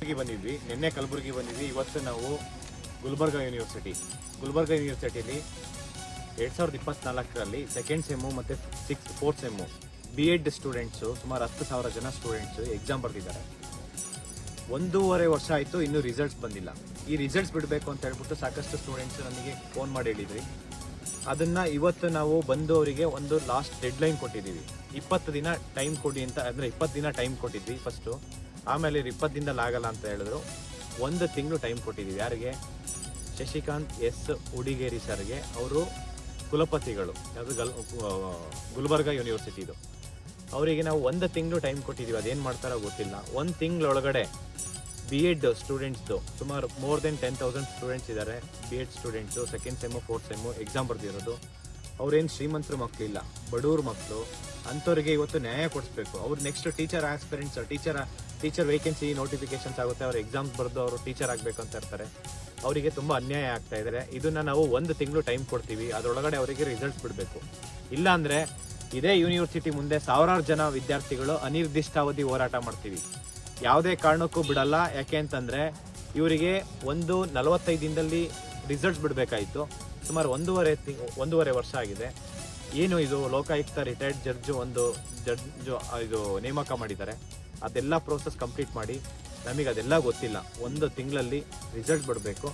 ಬಂದಿದ್ವಿ ನಿನ್ನೆ ಕಲಬುರಗಿ ಬಂದಿದ್ವಿ. ಇವತ್ತು ನಾವು ಗುಲ್ಬರ್ಗಾ ಯೂನಿವರ್ಸಿಟಿಯಲ್ಲಿ 2024ರಲ್ಲಿ ಸೆಕೆಂಡ್ ಸೆಮ್ಮು ಮತ್ತು ಫೋರ್ತ್ ಸೆಮ್ಮು B.Ed ಸ್ಟೂಡೆಂಟ್ಸು ಸುಮಾರು 10,000 ಜನ ಸ್ಟೂಡೆಂಟ್ಸು ಎಕ್ಸಾಮ್ ಬರೆದಿದ್ದಾರೆ. 1.5 ವರ್ಷ ಆಯಿತು, ಇನ್ನೂ ರಿಸಲ್ಟ್ಸ್ ಬಂದಿಲ್ಲ. ಈ ರಿಸಲ್ಟ್ಸ್ ಬಿಡಬೇಕು ಅಂತ ಹೇಳ್ಬಿಟ್ಟು ಸಾಕಷ್ಟು ಸ್ಟೂಡೆಂಟ್ಸು ನನಗೆ ಫೋನ್ ಮಾಡಿ ಹೇಳಿದ್ರಿ. ಅದನ್ನು ಇವತ್ತು ನಾವು ಬಂದು ಅವರಿಗೆ ಒಂದು ಲಾಸ್ಟ್ ಡೆಡ್ಲೈನ್ ಕೊಟ್ಟಿದ್ದೀವಿ. 20 ದಿನ ಟೈಮ್ ಕೊಡಿ ಅಂತ, ಅಂದರೆ 20 ದಿನ ಟೈಮ್ ಕೊಟ್ಟಿದ್ವಿ ಫಸ್ಟು. ಆಮೇಲೆ 20 ದಿನದಲ್ಲಿ ಆಗಲ್ಲ ಅಂತ ಹೇಳಿದ್ರು. 1 ತಿಂಗಳು ಟೈಮ್ ಕೊಟ್ಟಿದ್ದೀವಿ. ಯಾರಿಗೆ? ಶಶಿಕಾಂತ್ ಎಸ್ ಉಡಿಗೇರಿ ಸರ್ಗೆ. ಅವರು ಕುಲಪತಿಗಳು, ಯಾವುದು ಗುಲ್ಬರ್ಗಾ ಯೂನಿವರ್ಸಿಟಿದು. ಅವರಿಗೆ ನಾವು 1 ತಿಂಗಳು ಟೈಮ್ ಕೊಟ್ಟಿದ್ದೀವಿ. ಅದೇನು ಮಾಡ್ತಾರೋ ಗೊತ್ತಿಲ್ಲ. 1 ತಿಂಗಳೊಳಗಡೆ B.Ed ಸ್ಟೂಡೆಂಟ್ಸ್ದು ಸುಮಾರು ಮೋರ್ ದೆನ್ 10,000 ಸ್ಟೂಡೆಂಟ್ಸ್ ಇದ್ದಾರೆ. B.Ed students second sem fourth sem exam ಬರ್ದಿರೋದು. ಅವ್ರೇನು ಶ್ರೀಮಂತರ ಮಕ್ಕಳಿಲ್ಲ, ಬಡವ್ರ ಮಕ್ಕಳು. ಅಂಥವ್ರಿಗೆ ಇವತ್ತು ನ್ಯಾಯ ಕೊಡಿಸ್ಬೇಕು. ಅವ್ರು next teacher aspirants, teacher vacancy notifications ಆಗುತ್ತೆ. ಅವ್ರು ಎಕ್ಸಾಮ್ಸ್ ಬರೆದು ಅವರು ಟೀಚರ್ ಆಗಬೇಕು ಅಂತ ಇರ್ತಾರೆ. ಅವರಿಗೆ ತುಂಬ ಅನ್ಯಾಯ ಆಗ್ತಾ ಇದ್ದಾರೆ. ಇದನ್ನು ನಾವು 1 ತಿಂಗಳು ಟೈಮ್ ಕೊಡ್ತೀವಿ. ಅದರೊಳಗಡೆ ಅವರಿಗೆ ರಿಸಲ್ಟ್ಸ್ ಬಿಡಬೇಕು. ಇಲ್ಲಾಂದರೆ ಇದೇ ಯೂನಿವರ್ಸಿಟಿ ಮುಂದೆ ಸಾವಿರಾರು ಜನ ವಿದ್ಯಾರ್ಥಿಗಳು ಅನಿರ್ದಿಷ್ಟಾವಧಿ ಹೋರಾಟ ಮಾಡ್ತೀವಿ. ಯಾವುದೇ ಕಾರಣಕ್ಕೂ ಬಿಡಲ್ಲ. ಯಾಕೆ ಅಂತಂದರೆ ಇವರಿಗೆ 45 ದಿನದಲ್ಲಿ ರಿಸಲ್ಟ್ಸ್ ಬಿಡಬೇಕಾಯಿತು. ಸುಮಾರು 1.5 ವರ್ಷ ಆಗಿದೆ. ಏನು ಇದು ಲೋಕಾಯುಕ್ತ ರಿಟೈರ್ಡ್ ಜಡ್ಜು ಒಂದು ಇದು ನೇಮಕ ಮಾಡಿದ್ದಾರೆ. ಅದೆಲ್ಲ ಪ್ರೋಸೆಸ್ ಕಂಪ್ಲೀಟ್ ಮಾಡಿ ನಮಗೆ ಅದೆಲ್ಲ ಗೊತ್ತಿಲ್ಲ. 1 ತಿಂಗಳಲ್ಲಿ ರಿಸಲ್ಟ್ ಬಿಡಬೇಕು.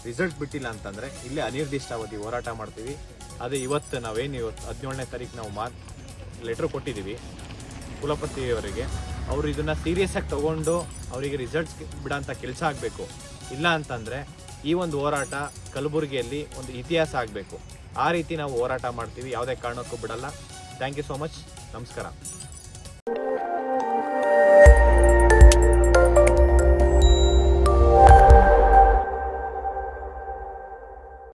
ರಿಸಲ್ಟ್ ಬಿಟ್ಟಿಲ್ಲ ಅಂತಂದರೆ ಇಲ್ಲೇ ಅನಿರ್ದಿಷ್ಟಾವಧಿ ಹೋರಾಟ ಮಾಡ್ತೀವಿ. ಅದೇ ಇವತ್ತು 17ನೇ ತಾರೀಕು ನಾವು ಲೆಟ್ರ್ ಕೊಟ್ಟಿದ್ದೀವಿ ಕುಲಪತಿಯವರಿಗೆ. ಅವರು ಇದನ್ನು ಸೀರಿಯಸ್ ಆಗಿ ತೊಗೊಂಡು ಅವರಿಗೆ ರಿಸಲ್ಟ್ಸ್ ಬಿಡೋಂಥ ಕೆಲಸ ಆಗಬೇಕು. ಇಲ್ಲ ಅಂತಂದರೆ ಈ ಒಂದು ಹೋರಾಟ ಕಲಬುರಗಿಯಲ್ಲಿ ಒಂದು ಇತಿಹಾಸ ಆಗಬೇಕು. ಆ ರೀತಿ ನಾವು ಹೋರಾಟ ಮಾಡ್ತೀವಿ. ಯಾವುದೇ ಕಾರಣಕ್ಕೂ ಬಿಡಲ್ಲ. Thank you so much. ನಮಸ್ಕಾರ.